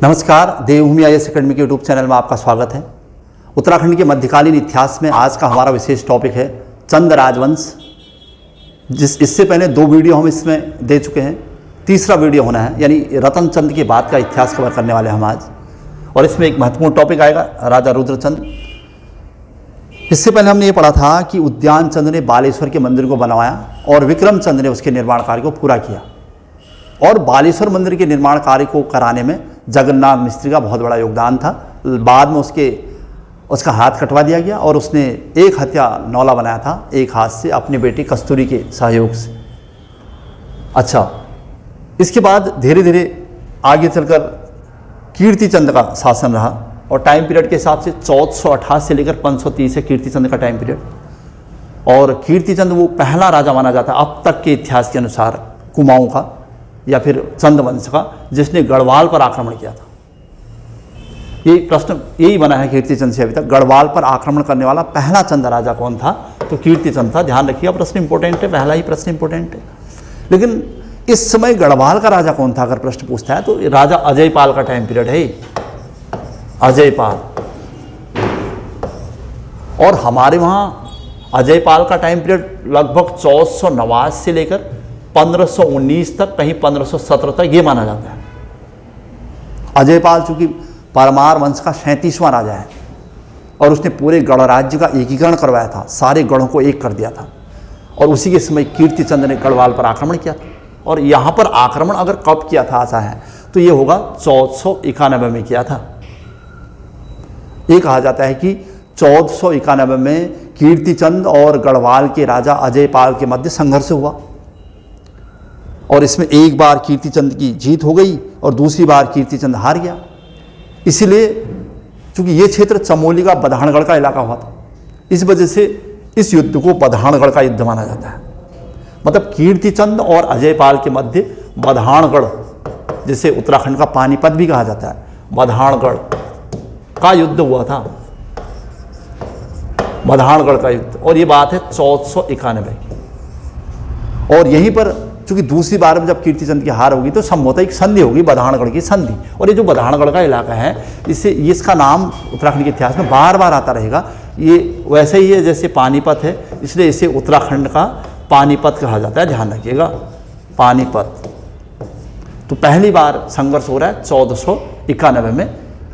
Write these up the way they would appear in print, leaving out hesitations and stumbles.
नमस्कार, देवभूमि IAS academy के YouTube channel में आपका स्वागत है। उत्तराखंड के मध्यकालीन इतिहास में आज का हमारा विशेष टॉपिक है चंद राजवंश। इससे पहले 2 वीडियो हम इसमें दे चुके हैं, तीसरा वीडियो होना है, यानी रतन चंद के बाद का इतिहास कवर करने वाले हम आज। और इसमें एक महत्वपूर्ण टॉपिक आएगा राजा रुद्रचंद। इससे पहले हमने ये पढ़ा था कि उद्यान चंद ने बालेश्वर के मंदिर को बनवाया और विक्रम चंद ने उसके निर्माण कार्य को पूरा किया। और बालेश्वर मंदिर के निर्माण कार्य को कराने में जगन्नाथ मिस्त्री का बहुत बड़ा योगदान था। बाद में उसका हाथ कटवा दिया गया और उसने एक हत्या नौला बनाया था एक हाथ से अपनी बेटी कस्तूरी के सहयोग से। अच्छा, इसके बाद धीरे धीरे आगे चलकर कीर्तिचंद का शासन रहा और टाइम पीरियड के हिसाब से 1428 से लेकर 530 है कीर्तिचंद का टाइम पीरियड। और कीर्तिचंद वो पहला राजा माना जाता है अब तक के इतिहास के अनुसार कुमाऊं का या फिर चंद वंश का जिसने गढ़वाल पर आक्रमण किया था। ये प्रश्न यही बना है कीर्तिचंद से अभी तक, गढ़वाल पर आक्रमण करने वाला पहला चंद राजा कौन था? तो कीर्तिचंद था। ध्यान रखिएगा, प्रश्न इंपॉर्टेंट है, पहला ही प्रश्न इंपॉर्टेंट है। लेकिन इस समय गढ़वाल का राजा कौन था अगर प्रश्न पूछता है तो राजा अजयपाल का टाइम पीरियड है, अजयपाल। और हमारे वहाँ अजयपाल का टाइम पीरियड लगभग 1489 से लेकर 1519 तक, कहीं 1517 तक ये माना जाता है। अजयपाल चूंकि परमार वंश का 37वां राजा है और उसने पूरे गढ़ राज्य का एकीकरण करवाया था, सारे गढ़ों को एक कर दिया था। और उसी के समय कीर्तिचंद ने गढ़वाल पर आक्रमण किया था। और यहाँ पर आक्रमण अगर कब किया था ऐसा है तो ये होगा 1491 में किया था। ये कहा जाता है कि 1491 में कीर्तिचंद और गढ़वाल के राजा अजयपाल के मध्य संघर्ष हुआ और इसमें एक बार कीर्तिचंद की जीत हो गई और दूसरी बार कीर्तिचंद हार गया। इसीलिए चूंकि ये क्षेत्र चमोली का बधानगढ़ का इलाका हुआ था, इस वजह से इस युद्ध को बधानगढ़ का युद्ध माना जाता है। मतलब कीर्तिचंद और अजयपाल के मध्य बधानगढ़, जिसे उत्तराखंड का पानीपत भी कहा जाता है, बधानगढ़ का युद्ध हुआ था, बधानगढ़ का युद्ध। और ये बात है 1491 की। और यहीं पर चूंकि दूसरी बार में जब कीर्तिचंद की हार होगी तो संभवतः एक संधि होगी, बधानगढ़ की संधि। और ये जो बधानगढ़ का इलाका है इसका नाम उत्तराखंड के इतिहास में बार बार आता रहेगा। ये वैसे ही है जैसे पानीपत है, इसलिए इसे उत्तराखंड का पानीपत कहा जाता है। ध्यान रखिएगा, पानीपत। तो पहली बार संघर्ष हो रहा है 1491 में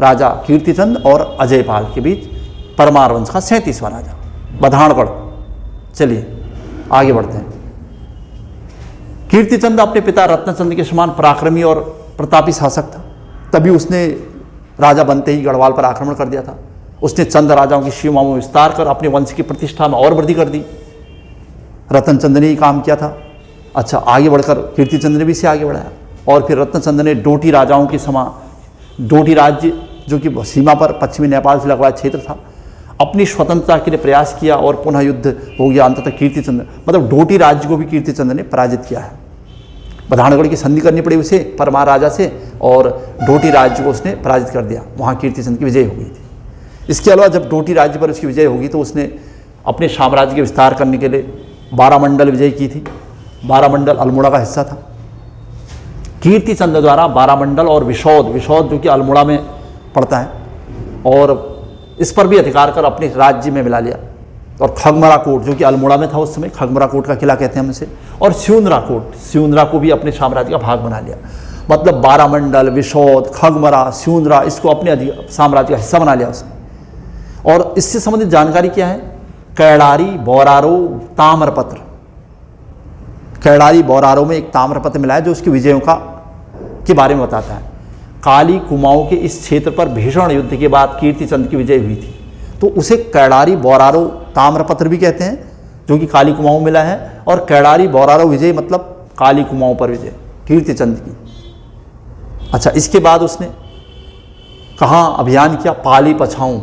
राजा कीर्तिचंद और अजयपाल के बीच, परमार वंश का 37वां राजा बधानगढ़। चलिए आगे बढ़ते हैं। कीर्तिचंद अपने पिता रत्नचंद के समान पराक्रमी और प्रतापी शासक था, तभी उसने राजा बनते ही गढ़वाल पर आक्रमण कर दिया था। उसने चंद राजाओं की सीमाओं में विस्तार कर अपने वंश की प्रतिष्ठा में और वृद्धि कर दी। रतनचंद ने ही काम किया था। अच्छा, आगे बढ़कर कीर्तिचंद ने भी इसे आगे बढ़ाया और फिर रत्नचंद ने डोटी राजाओं की डोटी राज्य जो कि सीमा पर पश्चिमी नेपाल से लगा हुआ क्षेत्र था, अपनी स्वतंत्रता के लिए प्रयास किया और पुनः युद्ध हो गया। अंततः कीर्तिचंद, मतलब डोटी राज्य को भी कीर्तिचंद ने पराजित किया है। बधानगढ़ की संधि करनी पड़ी उसे परमार राजा से और डोटी राज्य को उसने पराजित कर दिया। वहाँ कीर्तिचंद की विजय हो गई थी। इसके अलावा जब डोटी राज्य पर उसकी विजय होगी तो उसने अपने साम्राज्य के विस्तार करने के लिए 12 मंडल विजय की थी। 12 मंडल अल्मोड़ा का हिस्सा था। कीर्तिचंद द्वारा 12 मंडल और विशोद जो कि अल्मोड़ा में पड़ता है, और इस पर भी अधिकार कर अपने राज्य में मिला लिया। और खगमरा कोट जो कि अल्मोड़ा में था उस समय, खगमरा कोट का किला कहते हैं हम इसे, और स्यूंद्रा को भी अपने साम्राज्य का भाग बना लिया। मतलब 12 मंडल, विशोद, खगमरा, स्यूंद्रा, इसको अपने साम्राज्य का हिस्सा बना लिया उसने। और इससे संबंधित जानकारी क्या है? कैलारी बोरारो ताम्रपत्र, कैलारी बोरारो में एक ताम्रपत्र मिला है जो उसकी विजयों के बारे में बताता है। काली कुमाऊं के इस क्षेत्र पर भीषण युद्ध के बाद कीर्तिचंद की विजय हुई थी, तो उसे कैलारी बोरारो ताम्रपत्र भी कहते हैं, जो कि काली कुमाऊं मिला है। और कैलारी बोरारो विजय मतलब काली कुमाऊं पर विजय कीर्तिचंद की। अच्छा, इसके बाद उसने कहाँ अभियान किया? पाली पछाऊं,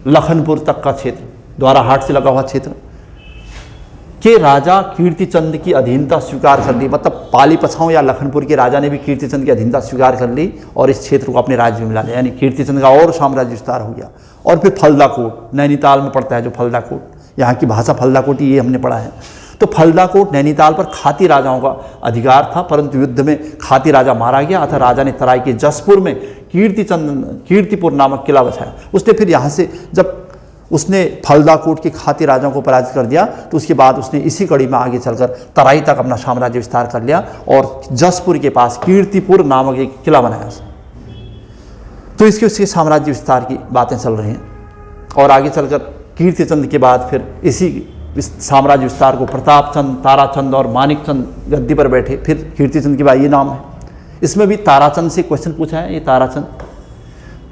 लखनपुर तक का क्षेत्र, द्वाराहाट से लगा हुआ क्षेत्र के राजा कीर्तिचंद की अधीनता स्वीकार कर ली। मतलब पाली पछाऊं या लखनपुर के राजा ने भी कीर्तिचंद की अधीनता स्वीकार कर ली और इस क्षेत्र को अपने राज्य में मिला लिया, यानी कीर्तिचंद का और साम्राज्य विस्तार हो गया। और फिर फलदाकोट, नैनीताल में पड़ता है जो फलदाकोट, यहाँ की भाषा फलदाकोटी, ये हमने पढ़ा है। तो फलदाकोट नैनीताल पर खाती राजाओं का अधिकार था, परंतु युद्ध में खाती राजा मारा गया। अतः राजा ने तराई के जसपुर में कीर्तिपुर नामक किला बसाया। उसने फिर यहाँ से जब उसने फलदा कोट के खाती राजाओं को पराजित कर दिया तो उसके बाद उसने इसी कड़ी में आगे चलकर तराई तक अपना साम्राज्य विस्तार कर लिया और जसपुर के पास कीर्तिपुर नामक एक किला बनाया। तो उसके साम्राज्य विस्तार की बातें चल रही हैं और आगे चलकर कीर्तिचंद के बाद फिर इसी साम्राज्य विस्तार को प्रतापचंद, ताराचंद और मानिकचंद गद्दी पर बैठे। फिर कीर्तिचंद के बाद ये नाम है। इसमें भी ताराचंद से क्वेश्चन पूछा है। ये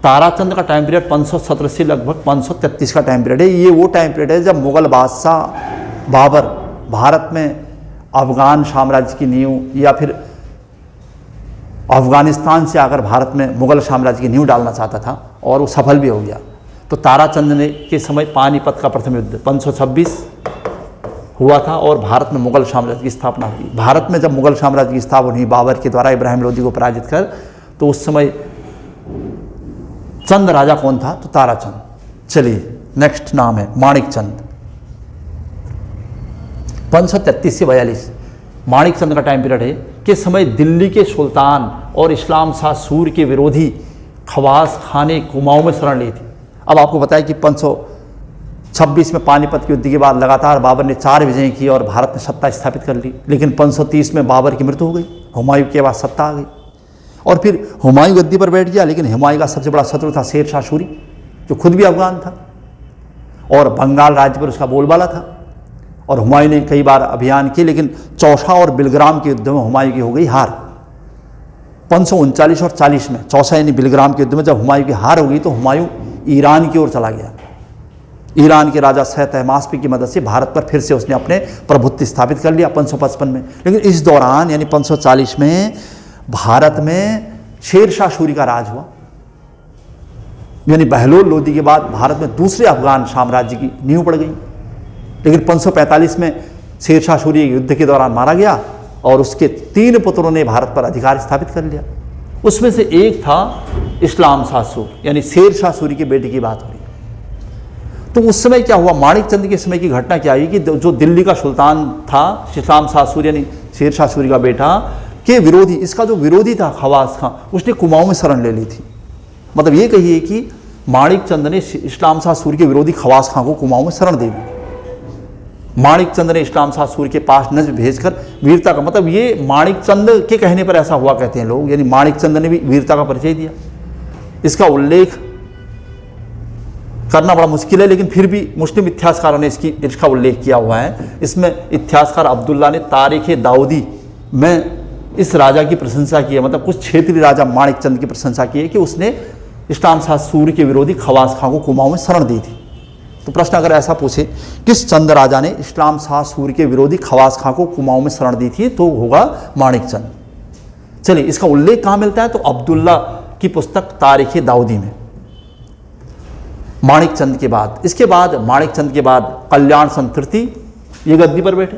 ताराचंद का टाइम पीरियड 517 से लगभग 533 का टाइम पीरियड है। ये वो टाइम पीरियड है जब मुगल बादशाह बाबर भारत में अफगान साम्राज्य की नींव या फिर अफगानिस्तान से आकर भारत में मुगल साम्राज्य की नींव डालना चाहता था और वो सफल भी हो गया। तो ताराचंद ने के समय पानीपत का प्रथम युद्ध 526 हुआ था और भारत में मुगल साम्राज्य की स्थापना हुई। भारत में जब मुगल साम्राज्य की स्थापना हुई बाबर के द्वारा इब्राहिम लोदी को पराजित कर, तो उस समय चंद राजा कौन था? तो ताराचंद। चलिए नेक्स्ट नाम है माणिकचंद। 533 से 42 माणिकचंद का टाइम पीरियड है कि समय दिल्ली के सुल्तान और इस्लाम शाह सूर के विरोधी खवास खान ने कुमाऊं में शरण ली थी। अब आपको बताया कि 526 में पानीपत के युद्ध के बाद लगातार बाबर ने 4 विजय की और भारत में सत्ता स्थापित कर ली, लेकिन 530 में बाबर की मृत्यु हो गई, हुमायूं के बाद सत्ता आ गई और फिर हुमायूं गद्दी पर बैठ गया। लेकिन हुमायूं का सबसे बड़ा शत्रु था शेर शाह सूरी, जो खुद भी अफगान था और बंगाल राज्य पर उसका बोलबाला था। और हुमायूं ने कई बार अभियान किए, लेकिन चौसा और बिलग्राम के युद्ध में हुमायूं की हो गई हार। 539 और 40 में, चौसा यानी बिलग्राम के युद्ध में जब हुमायूं की हार हो गई तो हुमायूं ईरान की ओर चला गया। ईरान के राजा सह तहमास्पी की मदद से भारत पर फिर से उसने अपने प्रभुत्व स्थापित कर लिया 555 में। लेकिन इस दौरान यानी 540 में भारत में शेर शाह सूरी का राज हुआ, यानी बहलोल लोदी के बाद भारत में दूसरे अफगान साम्राज्य की नींव पड़ गई। लेकिन 545 में शेर शाह सूरी युद्ध के दौरान मारा गया और उसके 3 पुत्रों ने भारत पर अधिकार स्थापित कर लिया। उसमें से एक था इस्लाम शाह सूर, यानी शेर शाह सूरी के बेटे की बात हो रही है। तो उस समय क्या हुआ, माणिकचंद के समय की घटना क्या आई कि जो दिल्ली का सुल्तान था इस्लाम शाह सूरी यानी शेर शाह सूरी का बेटा के विरोधी, इसका जो विरोधी था खवास खां, उसने कुमाऊं में शरण ले ली थी। मतलब ये कहिए कि माणिकचंद ने इस्लाम शाह सूरी के विरोधी खवास खां को कुमाऊं में शरण दे दी। माणिकचंद ने इस्लाम शाह सूरी के पास नज़्म भेजकर वीरता का, मतलब ये माणिकचंद के कहने पर ऐसा हुआ कहते हैं लोग, यानी माणिकचंद ने भी वीरता का परिचय दिया। इसका उल्लेख करना बड़ा मुश्किल है, लेकिन फिर भी मुस्लिम इतिहासकारों ने इसका उल्लेख किया हुआ है। इसमें इतिहासकार अब्दुल्ला ने तारीख़ दाऊदी में इस राजा की प्रशंसा की है, मतलब कुछ क्षेत्रीय राजा माणिकचंद की प्रशंसा की है कि उसने इस्लाम शाह सूरी के विरोधी खवास खां को कुमाऊं में शरण दी थी। तो प्रश्न अगर ऐसा पूछे किस चंद राजा ने इस्लाम शाह सूरी के विरोधी खवास खां को कुमाऊं में शरण दी थी, तो होगा माणिकचंद। चलिए इसका उल्लेख कहाँ मिलता है, तो अब्दुल्ला की पुस्तक तारीख़ दाऊदी में। माणिकचंद के बाद, इसके बाद माणिकचंद के बाद कल्याण चंद तृतीय ये गद्दी पर बैठे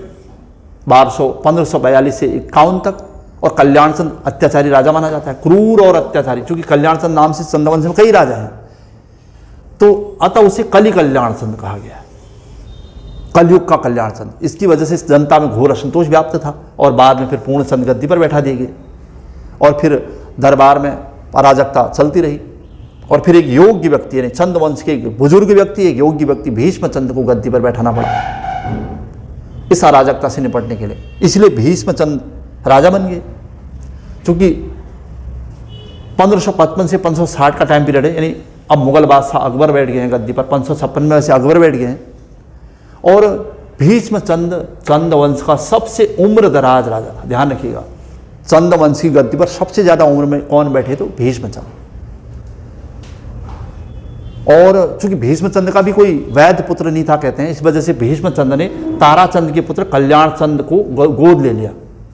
1542 से 51 तक। और कल्याण चंद अत्याचारी राजा माना जाता है, क्रूर और अत्याचारी, क्योंकि कल्याण चंद नाम से चंद्रवंश में कई राजा हैं, तो अतः उसे कली कल्याण चंद कहा गया, कलयुग का कल्याण चंद। इसकी वजह से जनता में घोर असंतोष व्याप्त था और बाद में फिर पूर्ण चंद गद्दी पर बैठा दिए गए और फिर दरबार में अराजकता चलती रही। और फिर एक योग्य व्यक्ति यानी चंद वंश के एक बुजुर्ग व्यक्ति, एक योग्य व्यक्ति भीष्म चंद को गद्दी पर बैठाना पड़ा इस अराजकता से निपटने के लिए। इसलिए भीष्म चंद राजा बन गए। चूंकि 1555 से 560 का टाइम पीरियड है, यानी अब मुगल बादशाह अकबर बैठ गए हैं गद्दी पर, 556 में वैसे अकबर बैठ गए हैं और भीष्म चंद वंश का सबसे उम्र दराज राजा था। ध्यान रखिएगा, चंद वंश की गद्दी पर सबसे ज्यादा उम्र में कौन बैठे, तो भीष्म चंद। और चूंकि भीष्मचंद का भी कोई वैध पुत्र नहीं था कहते हैं, इस वजह से भीष्मचंद ने ताराचंद के पुत्र कल्याण चंद को गोद ले लिया।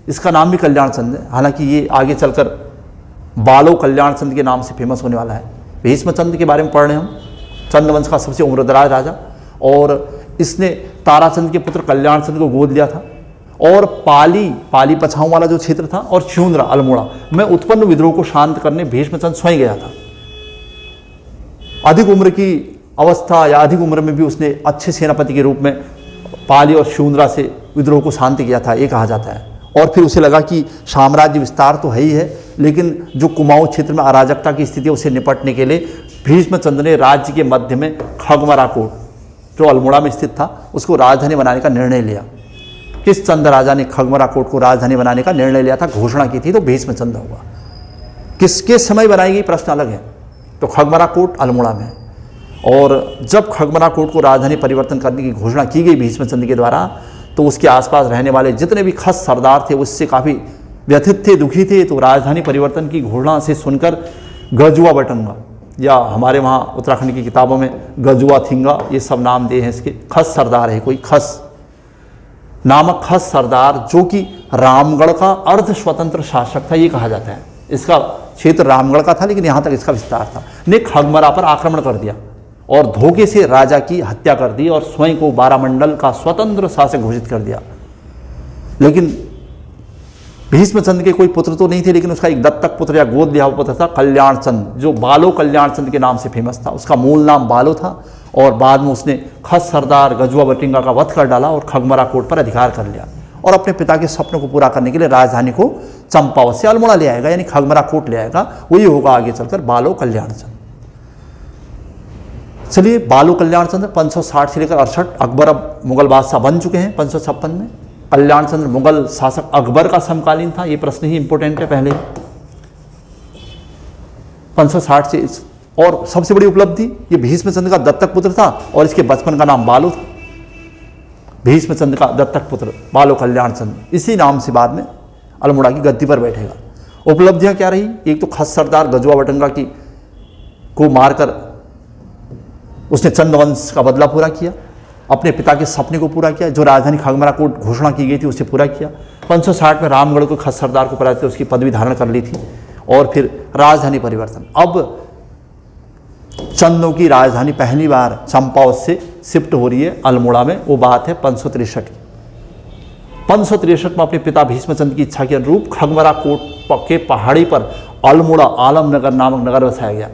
इसका नाम भी कल्याण चंद है, हालांकि ये आगे चलकर बालो कल्याण चंद के नाम से फेमस होने वाला है। भीष्मचंद के बारे में पढ़ रहे हम, चंद्रवंश का सबसे उम्रदराज राजा, और इसने ताराचंद के पुत्र कल्याण चंद को गोद लिया था। और पाली पछाऊ वाला जो क्षेत्र था और च्यूंद्रा अल्मोड़ा में उत्पन्न विद्रोह को शांत करने भीष्मचंद स्वयं गया था। अधिक उम्र की अवस्था या अधिक उम्र में भी उसने अच्छे सेनापति के रूप में पाली और च्यूंद्रा से विद्रोह को शांत किया था, ये कहा जाता है। और फिर उसे लगा कि साम्राज्य विस्तार तो है ही है, लेकिन जो कुमाऊं क्षेत्र में अराजकता की स्थिति है उससे निपटने के लिए भीष्मचंद्र ने राज्य के मध्य में खगमरा कोट, जो अल्मोड़ा में स्थित था, उसको राजधानी बनाने का निर्णय लिया। किस चंद राजा ने खगमरा कोट को राजधानी बनाने का निर्णय लिया था, घोषणा की थी? तो भीष्मचंद्र हुआ। किसके समय बनाई गई प्रश्न अलग है। तो खगमरा कोट अल्मोड़ा में, और जब खगमरा कोट को राजधानी परिवर्तन करने की घोषणा की गई भीष्मचंद्र के द्वारा, तो उसके आसपास रहने वाले जितने भी खस सरदार थे उससे काफ़ी व्यथित थे, दुखी थे। तो राजधानी परिवर्तन की घोषणा से सुनकर गजुआ बटंगा, या हमारे वहाँ उत्तराखंड की किताबों में गजुआ थिंगा, ये सब नाम दे हैं इसके। खस सरदार है कोई, खस नामक खस सरदार, जो कि रामगढ़ का अर्ध स्वतंत्र शासक था, ये कहा जाता है। इसका क्षेत्र रामगढ़ का था लेकिन यहाँ तक इसका विस्तार था, ने खगमरा पर आक्रमण कर दिया और धोखे से राजा की हत्या कर दी और स्वयं को बारामंडल का स्वतंत्र शासक घोषित कर दिया। लेकिन भीष्मचंद्र के कोई पुत्र तो नहीं थे, लेकिन उसका एक दत्तक पुत्र या गोद लिया हुआ पुत्र था, कल्याण चंद, जो बालो कल्याण चंद के नाम से फेमस था। उसका मूल नाम बालो था और बाद में उसने खस सरदार गजुआ बटिंगा का वध कर डाला और खगमरा कोट पर अधिकार कर लिया और अपने पिता के सपनों को पूरा करने के लिए राजधानी को चंपावत से अल्मोड़ा ले आएगा, यानी खगमरा कोट ले आएगा। वही होगा आगे चलकर बालो कल्याण चंद। चलिए, बालो कल्याण चंद्र 560 से लेकर 68, अकबर अब मुगल बादशाह बन चुके हैं 556 में। कल्याण चंद्र मुगल शासक अकबर का समकालीन था, ये प्रश्न ही इंपॉर्टेंट है पहले। 560 से, और सबसे बड़ी उपलब्धि, ये भीष्मचंद्र का दत्तक पुत्र था और इसके बचपन का नाम बालो था। भीष्मचंद्र का दत्तक पुत्र बालो कल्याण चंद्र, इसी नाम से बाद में अल्मोड़ा की गद्दी पर बैठेगा। उपलब्धियां क्या रही? एक तो खस सरदार गजुआ बटंगा की को मारकर उसने चंदवंश का बदला पूरा किया, अपने पिता के सपने को पूरा किया, जो राजधानी खगमरा कोट घोषणा की गई थी उसे पूरा किया। 560 में रामगढ़ को खस सरदार को पराजित उसकी पदवी धारण कर ली थी। और फिर राजधानी परिवर्तन, अब चंदों की राजधानी पहली बार चंपावत से शिफ्ट हो रही है अल्मोड़ा में। वो बात है 563 की। 563 में अपने पिता भीष्मचंद्र की इच्छा के अनुरूप खगमरा कोट के पहाड़ी पर अल्मोड़ा आलमनगर नामक नगर बसाया गया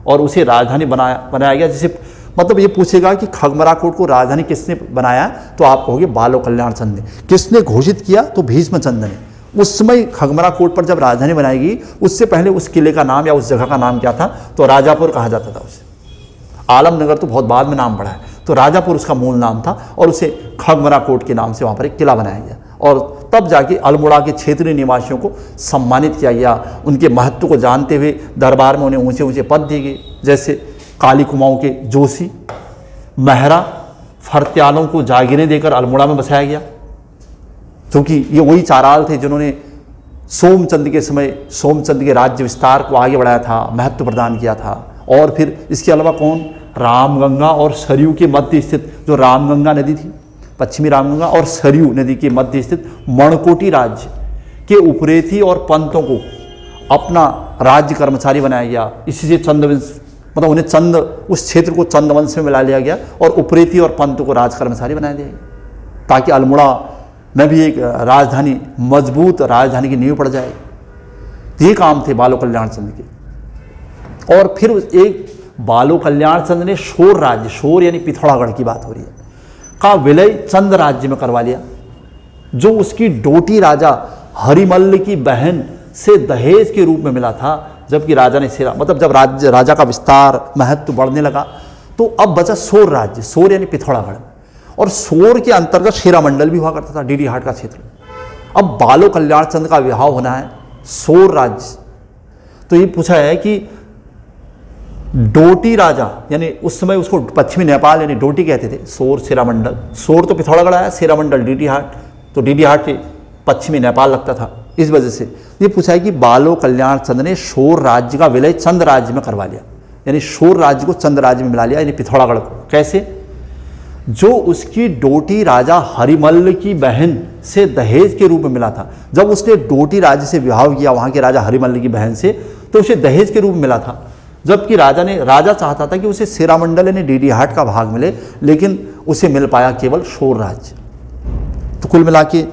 और उसे राजधानी बनाया गया। जिसे मतलब ये पूछेगा कि खगमरा कोट को राजधानी किसने बनाया, तो आप कहोगे बालो कल्याण चंद ने। किसने घोषित किया? तो भीष्मचंद्र ने। उस समय खगमरा कोट पर जब राजधानी बनाएगी, उससे पहले उस किले का नाम या उस जगह का नाम क्या था? तो राजापुर कहा जाता था उसे। आलमनगर तो बहुत बाद में नाम पड़ा है, तो राजापुर उसका मूल नाम था और उसे खगमरा कोट के नाम से वहाँ पर एक किला बनाया गया। और तब जाके अल्मोड़ा के क्षेत्रीय निवासियों को सम्मानित किया गया। उनके महत्व को जानते हुए दरबार में उन्हें ऊंचे ऊंचे पद दिए गए, जैसे काली कुमाऊं के जोशी, महरा, फरत्यालों को जागीरें देकर अल्मोड़ा में बसाया गया, क्योंकि ये वही चाराल थे जिन्होंने सोमचंद के समय सोमचंद के राज्य विस्तार को आगे बढ़ाया था, महत्व प्रदान किया था। और फिर इसके अलावा कौन? रामगंगा और सरयू के मध्य स्थित जो रामगंगा नदी थी, पश्चिमी रामगंगा और सरयू नदी के मध्य स्थित मणकोटी राज्य के उपरेती और पंतों को अपना राज्य कर्मचारी बनाया गया। इसी से चंदवंश, मतलब उन्हें चंद, उस क्षेत्र को चंदवंश में मिला लिया गया और उपरेती और पंतों को राज कर्मचारी बनाया गया, ताकि अल्मोड़ा में भी एक राजधानी, मजबूत राजधानी की नींव पड़ जाए। ये काम थे बालो कल्याण चंद के। और फिर एक बालो कल्याण चंद ने शोर राज्य, शोर यानी पिथौरागढ़ की बात हो रही है, का विलय चंद राज्य में करवा लिया, जो उसकी डोटी राजा हरिमल्ल की बहन से दहेज के रूप में मिला था। जबकि राजा ने सेरा, मतलब जब राजा का विस्तार महत्व बढ़ने लगा, तो अब बचा सोर राज्य, सोर यानी पिथौरागढ़, और सोर के अंतर्गत शेरा मंडल भी हुआ करता था, डीडी हाट का क्षेत्र। अब बालो कल्याण चंद का विवाह होना है सोर राज्य। तो ये पूछा है कि डोटी राजा, यानी उस समय उसको पश्चिमी नेपाल यानी डोटी कहते थे, सोर शेरा मंडल। सोर तो पिथौरागढ़ आया, शेरा मंडल डीडी हाट, तो डीडी हाट के पश्चिमी नेपाल लगता था। इस वजह से ये पूछा है कि बालो कल्याण चंद ने शोर राज्य का विलय चंद राज्य में करवा लिया, यानी शोर राज्य को चंद राज्य में मिला लिया, यानी पिथौरागढ़ को। कैसे? जो उसकी डोटी राजा हरिमल्ल की बहन से दहेज के रूप में मिला था। जब उसने डोटी राज्य से विवाह किया वहाँ के राजा हरिमल्ल की बहन से, तो उसे दहेज के रूप में मिला था। जबकि राजा चाहता था कि उसे शेरा मंडल यानी डीडी हाट का भाग मिले, लेकिन उसे मिल पाया केवल शोर राज्य। तो कुल मिला के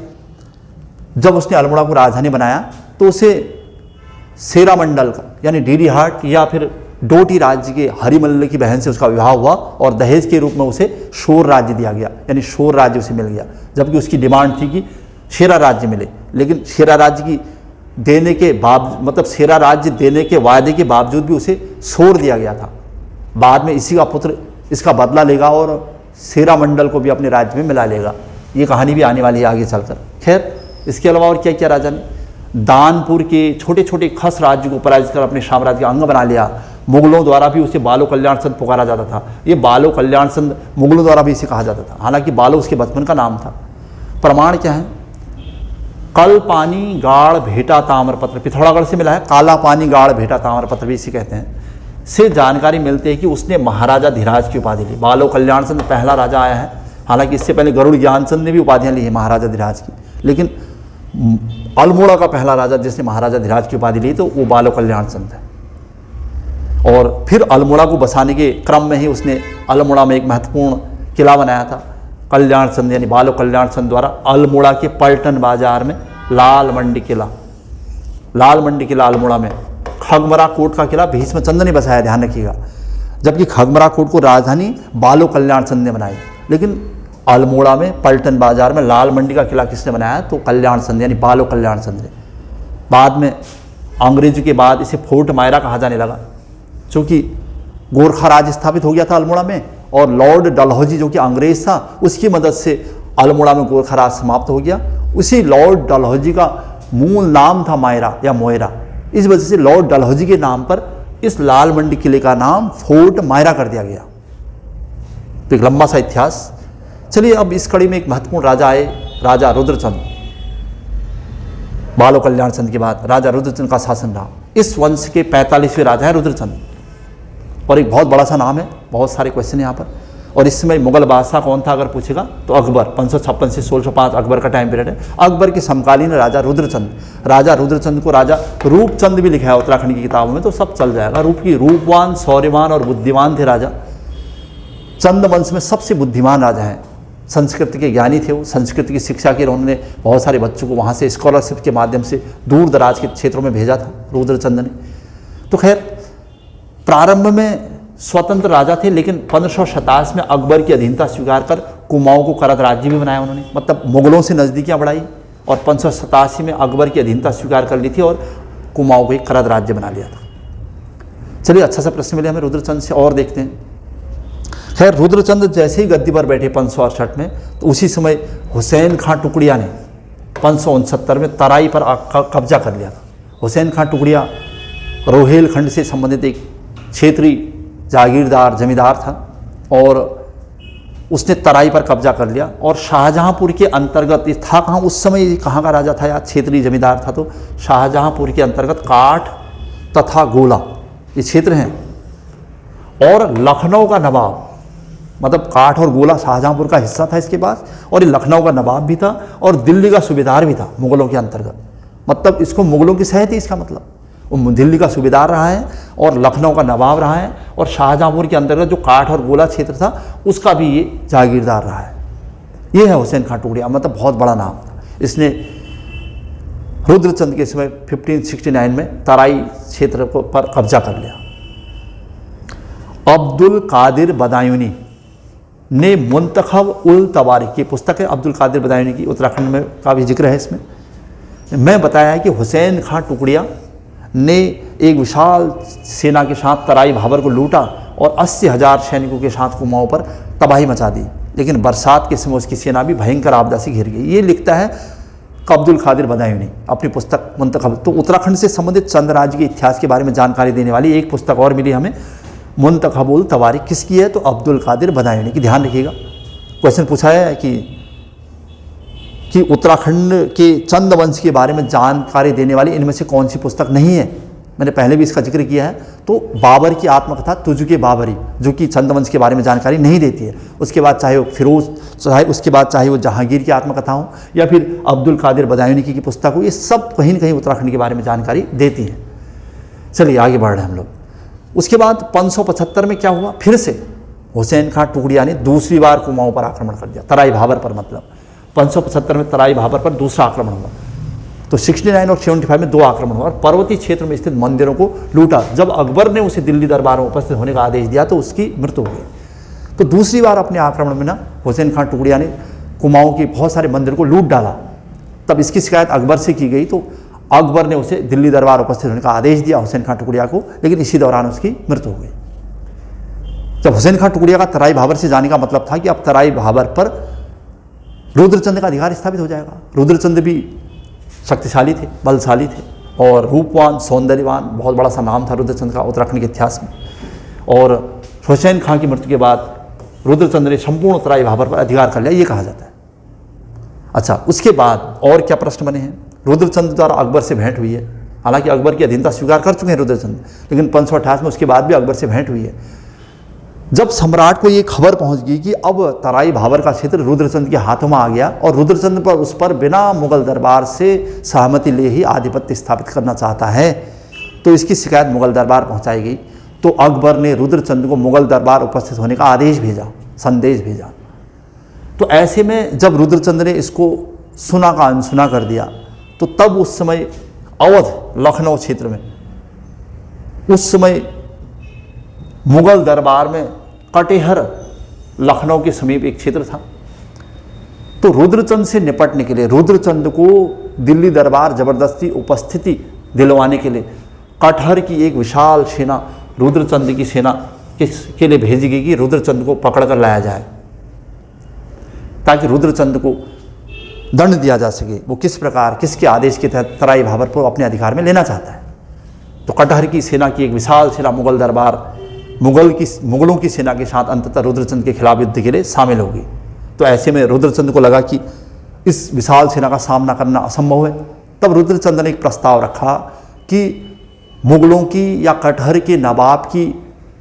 जब उसने अल्मोड़ा को राजधानी बनाया, तो उसे शेरा मंडल का यानी डीडी हाट या फिर डोटी राज्य के हरिमल्ल की बहन से उसका विवाह हुआ और दहेज के रूप में उसे शोर राज्य दिया गया, यानी शोर राज्य उसे मिल गया। जबकि उसकी डिमांड थी कि शेरा राज्य मिले, लेकिन शेरा राज्य की देने के मतलब सेरा राज्य देने के वायदे के बावजूद भी उसे छोड़ दिया गया था। बाद में इसी का पुत्र इसका बदला लेगा और सेरा मंडल को भी अपने राज्य में मिला लेगा। ये कहानी भी आने वाली है आगे चलकर। खैर, इसके अलावा और क्या क्या राजा ने, दानपुर के छोटे छोटे खस राज्य को पराजित कर अपने साम्राज्य का अंग बना लिया। मुगलों द्वारा भी उसे बालो कल्याण चंद पुकारा जाता था। ये बालो कल्याण चंद मुगलों द्वारा भी इसे कहा जाता था, हालांकि बालो उसके बचपन का नाम था। प्रमाण क्या है, कल पानी गाढ़ भेटा ताम्रपत्र, पिथौरागढ़ से मिला है, काला पानी गाढ़ भेटा ताम्रपत्र भी इसे कहते हैं, से जानकारी मिलती है कि उसने महाराजा धीराज की उपाधि ली। बालो कल्याण चंद पहला राजा आया है, हालांकि इससे पहले गरुड़ ज्ञानचंद ने भी उपाधियां ली है महाराजा धीराज की, लेकिन अल्मोड़ा का पहला राजा जिसने महाराजा धीराज की उपाधि ली तो वो बालो कल्याण चंद है। और फिर अल्मोड़ा को बसाने के क्रम में ही उसने अल्मोड़ा में एक महत्वपूर्ण किला बनाया था। कल्याण चंद यानी बालो कल्याण चंद द्वारा अल्मोड़ा के पलटन बाजार में लाल मंडी किला अल्मोड़ा में, खगमरा कोट का किला भीष्म चंद ने बसाया, ध्यान रखिएगा, जबकि खगमरा कोट को राजधानी बालो कल्याण चंद ने बनाई। लेकिन अल्मोड़ा में पलटन बाजार में लाल मंडी का किला किसने बनाया, तो कल्याण चंद यानी बालो कल्याण चंद ने। बाद में अंग्रेजी के बाद इसे फोर्ट मायरा कहा जाने लगा, क्योंकि गोरखा राज स्थापित हो गया था अल्मोड़ा में, और लॉर्ड डलहौजी जो कि अंग्रेज था उसकी मदद से अल्मोड़ा में गोरखा राज समाप्त हो गया। उसी लॉर्ड डलहौजी का मूल नाम था मायरा या मोयरा, इस वजह से लॉर्ड डलहौजी के नाम पर इस लाल मंडी किले का नाम फोर्ट मायरा कर दिया गया। तो एक लंबा सा इतिहास। चलिए अब इस कड़ी में एक महत्वपूर्ण राजा आए, राजा रुद्रचंद। बालो कल्याण चंद के बाद राजा रुद्रचंद का शासन रहा। इस वंश के 45वें राजा है रुद्रचंद, और एक बहुत बड़ा सा नाम है, बहुत सारे क्वेश्चन है यहाँ पर। और इस समय मुगल बादशाह कौन था अगर पूछेगा तो अकबर, 556 से 1605 अकबर का टाइम पीरियड है। अकबर के समकालीन राजा रुद्रचंद को राजा रूपचंद भी लिखा है उत्तराखंड की किताबों में, तो सब चल जाएगा। रूपवान, शौर्यवान और बुद्धिमान थे राजा। चंद वंश में सबसे बुद्धिमान राजा हैं, संस्कृत के ज्ञानी थे वो, संस्कृत की शिक्षा के उन्होंने बहुत सारे बच्चों को वहाँ से स्कॉलरशिप के माध्यम से दूर दराज के क्षेत्रों में भेजा था रुद्रचंद ने। तो खैर, प्रारंभ में स्वतंत्र राजा थे, लेकिन 1527 में अकबर की अधीनता स्वीकार कर कुमाऊं को करत राज्य भी बनाया उन्होंने, मतलब मुगलों से नज़दीकियाँ बढ़ाई, और 1587 में अकबर की अधीनता स्वीकार कर ली थी और कुमाऊं को एक करत राज्य बना लिया था। चलिए, अच्छा सा प्रश्न मिले हमें रुद्रचंद से, और देखते हैं। खैर, रुद्रचंद जैसे ही गद्दी पर बैठे 568 में, तो उसी समय हुसैन खां टुकड़िया ने 569 में तराई पर कब्जा कर लिया था। हुसैन खां टुकड़िया रोहेलखंड से संबंधित एक क्षेत्रीय जागीरदार जमींदार था, और उसने तराई पर कब्जा कर लिया। और शाहजहांपुर के अंतर्गत ये था, कहाँ उस समय ये कहाँ का राजा था या क्षेत्रीय जमींदार था, तो शाहजहांपुर के अंतर्गत काठ तथा गोला ये क्षेत्र हैं। और लखनऊ का नवाब, मतलब काठ और गोला शाहजहांपुर का हिस्सा था इसके पास, और ये लखनऊ का नवाब भी था और दिल्ली का सूबेदार भी था मुगलों के अंतर्गत। मतलब इसको मुगलों की सहायता, इसका मतलब वो दिल्ली का सूबेदार रहा है और लखनऊ का नवाब रहा है, और शाहजहांपुर के अंतर्गत जो काठ और गोला क्षेत्र था उसका भी ये जागीरदार रहा है। ये है हुसैन खां टुकड़िया, मतलब बहुत बड़ा नाम था। इसने रुद्रचंद के समय 1569 में तराई क्षेत्र पर कब्जा कर लिया। अब्दुल कादिर बदायूनी ने मुंतखब उल तवारीख की पुस्तक है, अब्दुल कादिर बदायूनी की, उत्तराखंड में का भी जिक्र है इसमें। मैं बताया है कि हुसैन खां टुकड़िया ने एक विशाल सेना के साथ तराई भाबर को लूटा और 80,000 सैनिकों के साथ कुमाऊं पर तबाही मचा दी, लेकिन बरसात के समय उसकी सेना भी भयंकर आपदा से घिर गई। ये लिखता है अब्दुल कादिर बदायूनी अपनी पुस्तक मुंतखब। तो उत्तराखंड से संबंधित चंद राज्य के इतिहास के बारे में जानकारी देने वाली एक पुस्तक और मिली हमें, मुंतखब उल तवारीख। किसकी है, तो अब्दुल कादिर बदायूनी की। ध्यान रखिएगा, क्वेश्चन पूछा है कि उत्तराखंड के चंद वंश के बारे में जानकारी देने वाली इनमें से कौन सी पुस्तक नहीं है। मैंने पहले भी इसका जिक्र किया है। तो बाबर की आत्मकथा तुजुके बाबरी, जो कि चंद वंश के बारे में जानकारी नहीं देती है। उसके बाद चाहे वो फिरोज, चाहे वो जहांगीर की आत्मकथा हो या फिर अब्दुल कादिर बदायूनी की पुस्तक हो, ये सब कहीं न कहीं उत्तराखंड के बारे में जानकारी देती है। चलिए आगे बढ़ रहे हैं हम लोग। उसके बाद 575 में क्या हुआ, फिर से हुसैन खां टुकड़िया ने दूसरी बार कुमाऊं पर आक्रमण कर दिया, तराई भाबर पर। मतलब 575 में तराई भाबर पर दूसरा आक्रमण हुआ। तो 69 और 75 में 2 आक्रमण हुआ और पर्वतीय क्षेत्र में स्थित मंदिरों को लूटा। जब अकबर ने उसे दिल्ली दरबार में उपस्थित होने का आदेश दिया तो उसकी मृत्यु हो गई। तो दूसरी बार अपने आक्रमण में ना हुसैन खां टुकड़िया ने कुमाऊं के बहुत सारे मंदिर को लूट डाला। तब इसकी शिकायत अकबर से की गई। तो अकबर ने उसे दिल्ली दरबार उपस्थित होने का आदेश दिया हुसैन खान टुकड़िया को, लेकिन इसी दौरान उसकी मृत्यु हो गई। जब हुसैन खान टुकड़िया का तराई भाबर से जाने का मतलब था कि अब तराई भाबर पर रुद्रचंद का अधिकार स्थापित हो जाएगा। रुद्रचंद भी शक्तिशाली थे, बलशाली थे और रूपवान, सौंदर्यवान, बहुत बड़ा सा नाम था रुद्रचंद का उत्तराखंड के इतिहास में। और हुसैन खान की मृत्यु के बाद रुद्रचंद ने संपूर्ण तराई भाबर पर अधिकार कर लिया, ये कहा जाता है। अच्छा, उसके बाद और क्या प्रश्न बने हैं? रुद्रचंद द्वारा अकबर से भेंट हुई है, हालांकि अकबर की अधीनता स्वीकार कर चुके हैं रुद्रचंद, लेकिन 1528 में उसके बाद भी अकबर से भेंट हुई है। जब सम्राट को ये खबर पहुंच गई कि अब तराई भाबर का क्षेत्र रुद्रचंद के हाथों में आ गया और रुद्रचंद पर उस पर बिना मुगल दरबार से सहमति ले ही आधिपत्य स्थापित करना चाहता है, तो इसकी शिकायत मुगल दरबार पहुंचाई गई। तो अकबर ने रुद्रचंद को मुगल दरबार उपस्थित होने का आदेश भेजा, संदेश भेजा। तो ऐसे में जब रुद्रचंद ने इसको सुना का अनसुना कर दिया, तो तब उस समय अवध, लखनऊ क्षेत्र में उस समय मुगल दरबार में कटेहर, लखनऊ के समीप एक क्षेत्र था। तो रुद्रचंद से निपटने के लिए, रुद्रचंद को दिल्ली दरबार जबरदस्ती उपस्थिति दिलवाने के लिए कटहर की एक विशाल सेना रुद्रचंद की सेना के लिए भेजी गई कि रुद्रचंद को पकड़कर लाया जाए, ताकि रुद्रचंद को दंड दिया जा सके। वो किस प्रकार, किसके आदेश के तहत तराई भाबर को अपने अधिकार में लेना चाहता है। तो कटहर की सेना की एक विशाल सेना मुगल दरबार, मुगलों की सेना के साथ अंततः रुद्रचंद के खिलाफ युद्ध के लिए शामिल होगी। तो ऐसे में रुद्रचंद को लगा कि इस विशाल सेना का सामना करना असंभव है। तब रुद्रचंद ने एक प्रस्ताव रखा कि मुगलों की या कटहर के नवाब की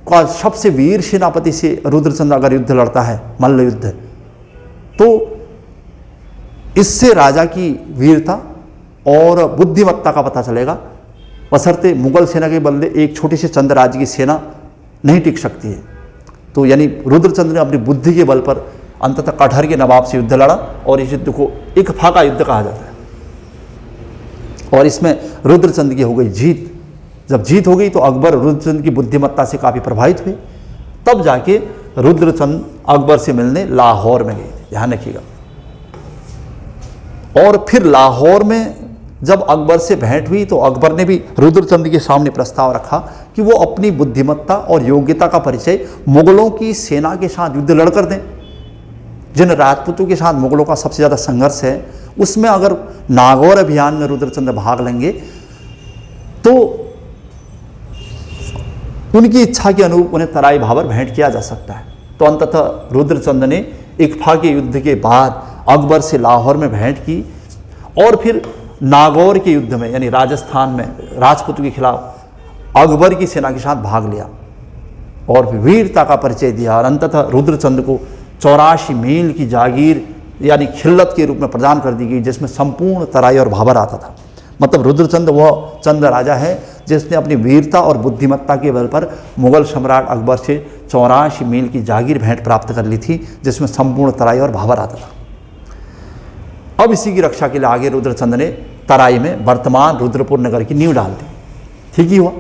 का सबसे वीर सेनापति से रुद्रचंद अगर युद्ध लड़ता है, मल्ल युद्ध, तो इससे राजा की वीरता और बुद्धिमत्ता का पता चलेगा। बशर्ते मुगल सेना के बदले एक छोटे से चंद राज्य की सेना नहीं टिक सकती है। तो यानी रुद्रचंद ने अपनी बुद्धि के बल पर अंततः कटहर के नवाब से युद्ध लड़ा और इस युद्ध को इक्फा का युद्ध कहा जाता है। और इसमें रुद्रचंद की हो गई जीत। जब जीत हो गई तो अकबर रुद्रचंद की बुद्धिमत्ता से काफ़ी प्रभावित हुए। तब जाके रुद्रचंद अकबर से मिलने लाहौर में गए थे, ध्यान रखिएगा। और फिर लाहौर में जब अकबर से भेंट हुई तो अकबर ने भी रुद्रचंद के सामने प्रस्ताव रखा कि वो अपनी बुद्धिमत्ता और योग्यता का परिचय मुगलों की सेना के साथ युद्ध लड़कर दें। जिन राजपूतों के साथ मुगलों का सबसे ज़्यादा संघर्ष है, उसमें अगर नागौर अभियान में रुद्रचंद भाग लेंगे तो उनकी इच्छा के अनुरूप उन्हें तराई भाबर भेंट किया जा सकता है। तो अंततः रुद्रचंद ने इक्फा के युद्ध के बाद अकबर से लाहौर में भेंट की और फिर नागौर के युद्ध में, यानी राजस्थान में राजपूतों के खिलाफ अकबर की सेना के साथ भाग लिया और वीरता का परिचय दिया। और अंततः रुद्रचंद को 84 मील की जागीर यानी खिल्लत के रूप में प्रदान कर दी गई, जिसमें संपूर्ण तराई और भाबर आता था। मतलब रुद्रचंद वह चंद राजा है जिसने अपनी वीरता और बुद्धिमत्ता के बल पर मुगल सम्राट अकबर से 84 मील की जागीर भेंट प्राप्त कर ली थी, जिसमें संपूर्ण तराई और भाबर आता था। अब इसी की रक्षा के लिए आगे रुद्रचंद ने तराई में वर्तमान रुद्रपुर नगर की नींव डाल दी। ठीक ही हुआ,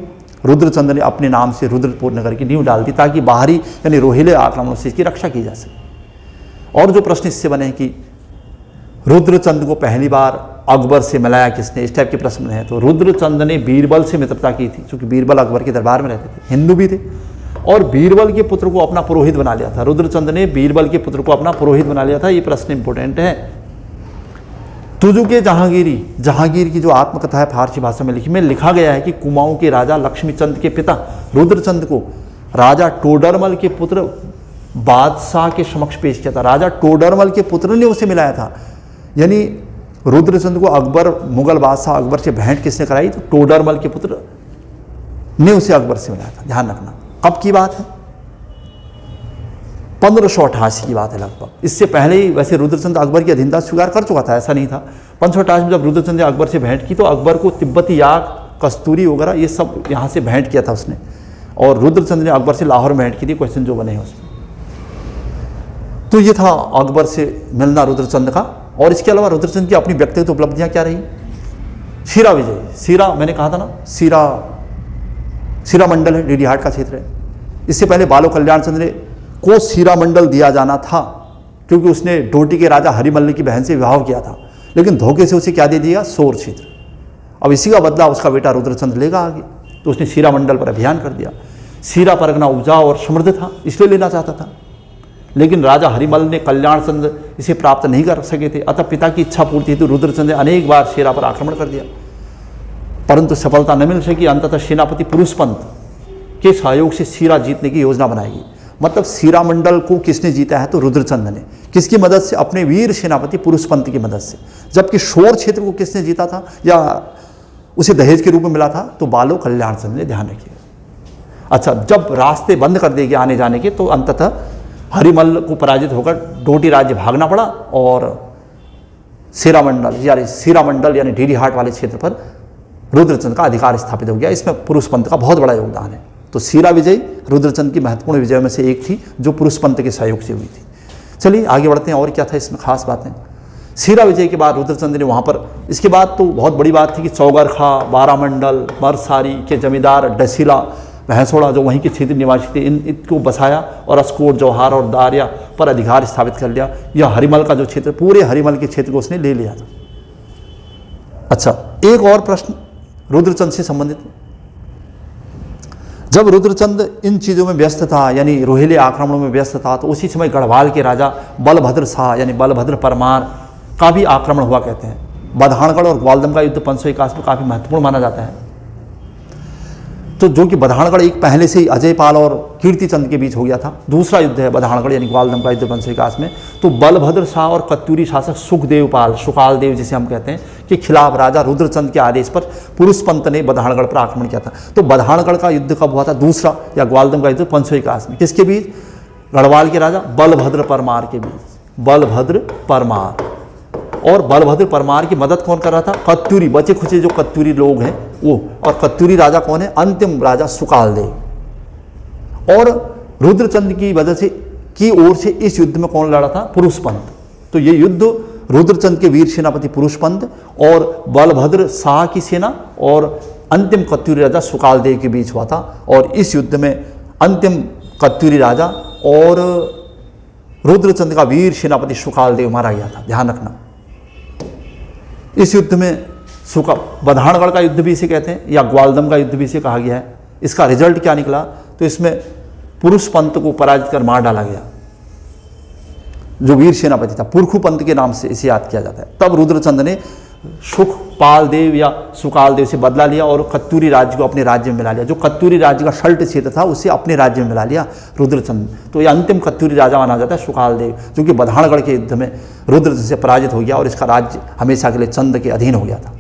रुद्रचंद ने अपने नाम से रुद्रपुर नगर की नींव डाल दी ताकि बाहरी यानी रोहिले आक्रमणों से इसकी रक्षा की जा सके। और जो प्रश्न इससे बने कि रुद्रचंद को पहली बार अकबर से मिलाया किसने, इस टाइप के प्रश्न हैं। तो रुद्रचंद ने बीरबल से मित्रता की थी, क्योंकि बीरबल अकबर के दरबार में रहते थे, हिंदू भी थे, और बीरबल के पुत्र को अपना पुरोहित बना लिया था। रुद्रचंद ने बीरबल के पुत्र को अपना पुरोहित बना लिया था। ये प्रश्न इंपॉर्टेंट है। तुजुके जहांगीर की जो आत्मकथा है फारसी भाषा में लिखी, में लिखा गया है कि कुमाऊं के राजा लक्ष्मीचंद के पिता रुद्रचंद को राजा टोडरमल के पुत्र बादशाह के समक्ष पेश किया था। राजा टोडरमल के पुत्र ने उसे मिलाया था। यानी रुद्रचंद को अकबर, मुगल बादशाह अकबर से भेंट किसने कराई? तो टोडरमल के पुत्र ने उसे अकबर से मिलाया था। ध्यान रखना, कब की बात है? 1588 की बात है लगभग। इससे पहले ही वैसे रुद्रचंद अकबर की अधीनता स्वीकार कर चुका था, ऐसा नहीं था। 1588 में जब रुद्रचंद ने अकबर से भेंट की तो अकबर को तिब्बती याक, कस्तूरी वगैरह ये सब यहाँ से भेंट किया था उसने। और रुद्रचंद ने अकबर से लाहौर में भेंट की थी, क्वेश्चन जो बने हैं उसमें। तो ये था अकबर से मिलना रुद्रचंद का। और इसके अलावा रुद्रचंद की अपनी व्यक्तिगत उपलब्धियाँ क्या रही? सीरा विजय, सीरा मैंने कहा था ना, सीरा मंडल है, डीडी हाट का क्षेत्र है। इससे पहले बालो कल्याण चंद्र को सीरा मंडल दिया जाना था, क्योंकि उसने डोटी के राजा हरिमल्ल की बहन से विवाह किया था, लेकिन धोखे से उसे क्या दे दिया? सोर क्षेत्र। अब इसी का बदला उसका बेटा रुद्रचंद लेगा आगे। तो उसने सीरा मंडल पर अभियान कर दिया। सीरा परगना उपजाऊ और समृद्ध था, इसलिए लेना चाहता था, लेकिन राजा हरिमल ने कल्याण चंद इसे प्राप्त नहीं कर सके थे। अतः पिता की इच्छा पूर्ति हेतु रुद्रचंद ने अनेक बार सीरा पर आक्रमण कर दिया, परंतु सफलता न मिल सकी। अंततः सेनापति पुरुषपंत के सहयोग से सीरा जीतने की योजना बनाएगी। मतलब सीरा मंडल को किसने जीता है? तो रुद्रचंद ने। किसकी मदद से? अपने वीर सेनापति पुरुषपंत की मदद से। जबकि शोर क्षेत्र को किसने जीता था या उसे दहेज के रूप में मिला था? तो बालो कल्याण चंद ने। ध्यान रखिए। अच्छा, जब रास्ते बंद कर दिए गए आने जाने के, तो अंततः हरिमल को पराजित होकर डोटी राज्य भागना पड़ा और सीरा मंडल यानी डीडी हाट वाले क्षेत्र पर रुद्रचंद का अधिकार स्थापित हो गया। इसमें पुरुषपंत का बहुत बड़ा योगदान है। तो सीरा विजय रुद्रचंद की महत्वपूर्ण विजयों में से एक थी, जो पुरुषपंत के सहयोग से हुई थी। चलिए आगे बढ़ते हैं, और क्या था इसमें खास बातें। सीरा विजय के बाद रुद्रचंद ने वहाँ पर, इसके बाद तो बहुत बड़ी बात थी कि चौगरखा, बारामंडल, मरसारी के जमींदार डसीला भैंसोड़ा जो वहीं के क्षेत्र निवासी थे, इनको बसाया और अस्कोट, जौहार और दारिया पर अधिकार स्थापित कर लिया। यह हरिमल का जो क्षेत्र, पूरे हरिमल के क्षेत्र को उसने ले लिया था। अच्छा, एक और प्रश्न रुद्रचंद से संबंधित। जब रुद्रचंद इन चीज़ों में व्यस्त था, यानी रोहिले आक्रमणों में व्यस्त था, तो उसी समय गढ़वाल के राजा बलभद्र शाह यानी बलभद्र परमार का भी आक्रमण हुआ कहते हैं। बधानगढ़ और ग्वालदम का युद्ध 1551 में काफ़ी महत्वपूर्ण माना जाता है। तो जो कि बधानगढ़ एक पहले से ही अजयपाल और कीर्तिचंद के बीच हो गया था। दूसरा युद्ध है बधानगढ़ यानी ग्वालदम का युद्ध 1551 में। तो बलभद्र शाह और कत्यूरी शासक सुकालदेव जिसे हम कहते हैं, के खिलाफ राजा रुद्रचंद के आदेश पर पुरुषपंत ने बधानगढ़ पर आक्रमण किया था। तो बधानगढ़ का युद्ध कब हुआ था? दूसरा, या ग्वालदम का युद्ध 1551 में। किसके बीच? गढ़वाल के राजा बलभद्र परमार के बीच। बलभद्र परमार, और बलभद्र परमार की मदद कौन कर रहा था? कत्यूरी, बचे खुचे जो कत्यूरी लोग हैं वो। और कत्यूरी राजा कौन है? अंतिम राजा सुकालदेव। और रुद्रचंद की वजह से की ओर से इस युद्ध में कौन लड़ा था? पुरुषपंत। तो ये युद्ध रुद्रचंद के वीर सेनापति पुरुषपंत और बलभद्र शाह की सेना और अंतिम कत्यूरी राजा सुकालदेव के बीच हुआ था। और इस युद्ध में अंतिम कत्यूरी राजा और रुद्रचंद का वीर सेनापति सुकालदेव मारा गया था। ध्यान रखना। इस युद्ध में बधानगढ़ का युद्ध भी इसे कहते हैं या ग्वालदम का युद्ध भी इसे कहा गया है। इसका रिजल्ट क्या निकला? तो इसमें पुरुषपंत को पराजित कर मार डाला गया, जो वीर सेनापति था। पुरखुपंत के नाम से इसे याद किया जाता है। तब रुद्रचंद ने सुखपाल देव या सुकाल देव से बदला लिया और कत्यूरी राज्य को अपने राज्य में मिला लिया। जो कत्यूरी राज्य का शल्ट क्षेत्र था उसे अपने राज्य में मिला लिया रुद्रचंद। तो यह अंतिम कत्यूरी राजा माना जाता है सुकाल देव, जो कि बधानगढ़ के युद्ध में रुद्रचंद से पराजित हो गया और इसका राज्य हमेशा के लिए चंद के अधीन हो गया था।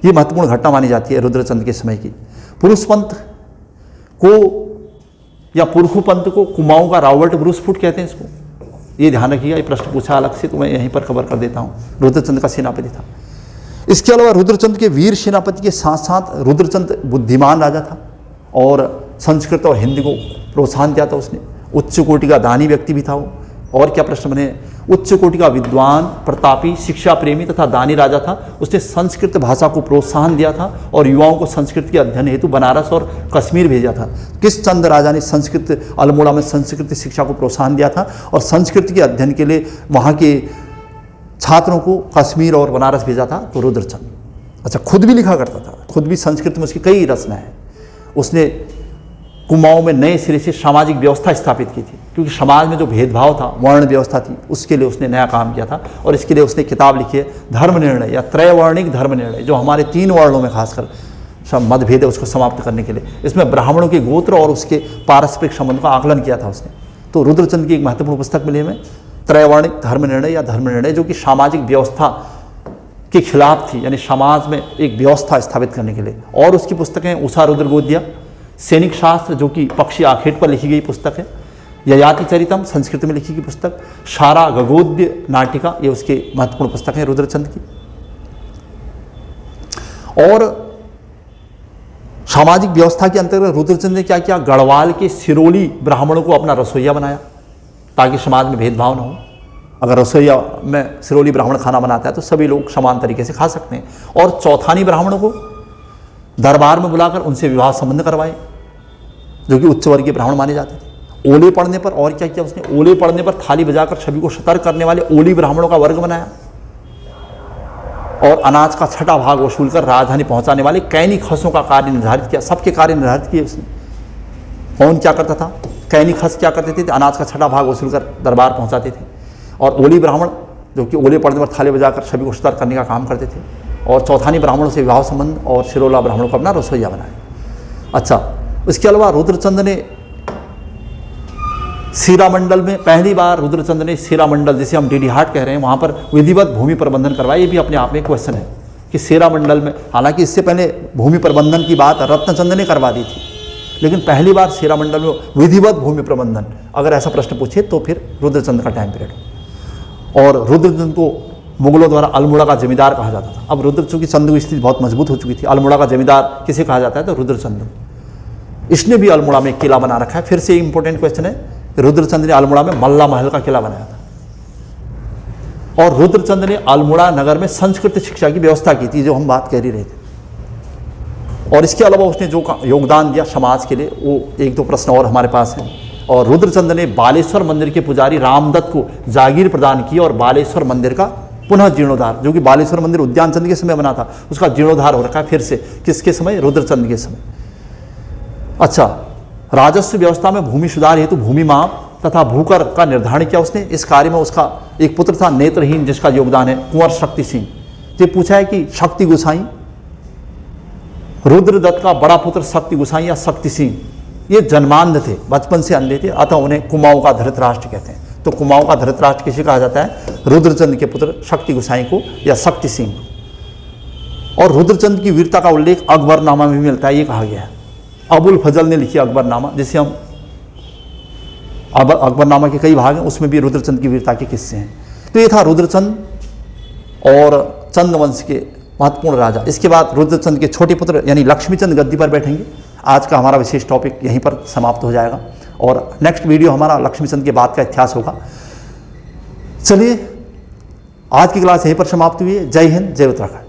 ये महत्वपूर्ण घटना मानी जाती है रुद्रचंद के समय की। पुरुषपंत को या पुरखुपंत को कुमाऊं का रावट ब्रूसफुट कहते हैं इसको। ये ध्यान रखिएगा, ये प्रश्न पूछा अलग से तो मैं यहीं पर कवर कर देता हूँ। रुद्रचंद का सेनापति था। इसके अलावा रुद्रचंद के वीर सेनापति के साथ साथ रुद्रचंद बुद्धिमान राजा था और संस्कृत और हिंदी को प्रोत्साहन दिया था उसने। उच्च कोटि का दानी व्यक्ति भी था वो। और क्या प्रश्न बने? उच्च कोटि का विद्वान, प्रतापी, शिक्षा प्रेमी तथा दानी राजा था। उसने संस्कृत भाषा को प्रोत्साहन दिया था और युवाओं को संस्कृत के अध्ययन हेतु बनारस और कश्मीर भेजा था। किस चंद राजा ने संस्कृत अल्मोड़ा में संस्कृत शिक्षा को प्रोत्साहन दिया था और संस्कृत के अध्ययन के लिए वहाँ के छात्रों को कश्मीर और बनारस भेजा था? तो रुद्रचंद। अच्छा, खुद भी लिखा करता था, खुद भी संस्कृत में उसकी कई रचनाएं हैं। उसने कुमाऊं में नए सिरे से सामाजिक व्यवस्था स्थापित की थी, क्योंकि समाज में जो भेदभाव था, वर्ण व्यवस्था थी, उसके लिए उसने नया काम किया था। और इसके लिए उसने किताब लिखी है धर्म निर्णय या त्रैवर्णिक धर्म निर्णय, जो हमारे 3 वर्णों में खासकर सब मतभेद है उसको समाप्त करने के लिए। इसमें ब्राह्मणों के गोत्र और उसके पारस्परिक संबंध का आकलन किया था उसने। तो रुद्रचंद की एक महत्वपूर्ण पुस्तक मिली हमें, त्रैवर्णिक धर्म निर्णय या धर्म निर्णय, जो कि सामाजिक व्यवस्था के खिलाफ थी, यानी समाज में एक व्यवस्था स्थापित करने के लिए। और उसकी पुस्तकें उषा रुद्रगोदिया सैनिक शास्त्र, जो कि पक्षी आखेट पर लिखी गई पुस्तक है, ययाति चरितम संस्कृत में लिखी गई पुस्तक, शारा गगोद्य नाटिका, ये उसके महत्वपूर्ण पुस्तक है रुद्रचंद की। और सामाजिक व्यवस्था के अंतर्गत रुद्रचंद ने क्या किया? गढ़वाल के सिरोली ब्राह्मणों को अपना रसोइया बनाया ताकि समाज में भेदभाव न हो। अगर रसोइया में सिरोली ब्राह्मण खाना बनाता है तो सभी लोग समान तरीके से खा सकते हैं। और चौथानी ब्राह्मणों को दरबार में बुलाकर उनसे विवाह संबंध करवाए, जो कि उच्च वर्गीय ब्राह्मण माने जाते थे। ओले पड़ने पर और क्या किया उसने? ओले पड़ने पर थाली बजाकर सभी को सतर्क करने वाले ओली ब्राह्मणों का वर्ग बनाया। और अनाज का छठा भाग वसूल कर राजधानी पहुंचाने वाले कैनी खसों का कार्य निर्धारित किया। सबके कार्य निर्धारित किए उसने। कौन क्या करता था? कैनी खस क्या करते थे? अनाज का छठा भाग वसूल कर दरबार पहुंचाते थे। और ओली ब्राह्मण जो कि ओले पड़ने पर थाले बजाकर सभी को सतर करने का काम करते थे। और चौथानी ब्राह्मणों से विवाह संबंध और शिरोला ब्राह्मणों को अपना रसोईया बनाया। अच्छा, इसके अलावा रुद्रचंद ने सीरा मंडल में पहली बार रुद्रचंद ने सीरा मंडल, जिसे हम डीडी हाट कह रहे हैं, वहाँ पर विधिवत भूमि प्रबंधन करवाया। ये भी अपने आप में एक क्वेश्चन है कि सीरा मंडल में, हालांकि इससे पहले भूमि प्रबंधन की बात रत्नचंद ने करवा दी थी, लेकिन पहली बार सीरा मंडल में विधिवत भूमि प्रबंधन, अगर ऐसा प्रश्न पूछे तो फिर रुद्रचंद का टाइम पीरियड। और रुद्रचंद को मुगलों द्वारा अल्मोड़ा का जमींदार कहा जाता था। अब रुद्रचंद की चंद की स्थिति बहुत मजबूत हो चुकी थी। अल्मोड़ा का जमींदार किसे कहा जाता है? तो रुद्रचंद। इसने भी अल्मोड़ा में एक किला बना रखा है। फिर से इंपॉर्टेंट क्वेश्चन है, रुद्रचंद ने अल्मोड़ा में मल्ला महल का किला बनाया था। और रुद्रचंद ने अल्मोड़ा नगर में संस्कृत शिक्षा की व्यवस्था की थी, जो हम बात कर ही रहे थे। और इसके अलावा उसने जो योगदान दिया समाज के लिए, वो एक दो प्रश्न और हमारे पास हैं। और रुद्रचंद ने बालेश्वर मंदिर के पुजारी रामदत्त को जागीर प्रदान की और बालेश्वर मंदिर का पुनः जीर्णोद्धार, जो कि बालेश्वर मंदिर उद्यानचंद के समय बना था, उसका जीर्णोद्धार हो रखा है फिर से। किसके समय? रुद्रचंद के समय। अच्छा, राजस्व व्यवस्था में भूमि सुधार हेतु भूमि माप तथा भूकर का निर्धारण किया उसने। इस कार्य में उसका एक पुत्र था नेत्रहीन, जिसका योगदान है कुंवर शक्ति सिंह। ये पूछा है कि शक्ति गोसाई, रुद्रदत्त का बड़ा पुत्र शक्ति गोसाई या शक्ति सिंह, ये जन्मांध थे, बचपन से अंधे थे, अतः उन्हें कुमाऊं का धृतराष्ट्र कहते हैं। तो कुमाऊं का धृतराष्ट्र किसे कहा जाता है? रुद्रचंद के पुत्र शक्ति गोसाई को या शक्ति सिंह को। और रुद्रचंद की वीरता का उल्लेख अकबरनामा में भी मिलता है। ये कहा गया है, अबुल फजल ने लिखी अकबरनामा, जिसे हम अकबरनामा के कई भाग हैं, उसमें भी रुद्रचंद की वीरता के किस्से हैं। तो ये था रुद्रचंद और चंद वंश के महत्वपूर्ण राजा। इसके बाद रुद्रचंद के छोटे पुत्र यानी लक्ष्मीचंद गद्दी पर बैठेंगे। आज का हमारा विशेष टॉपिक यहीं पर समाप्त हो जाएगा और नेक्स्ट वीडियो हमारा लक्ष्मीचंद के बाद का इतिहास होगा। चलिए, आज की क्लास यहीं पर समाप्त हुई है। जय हिंद, जय उत्तराखंड।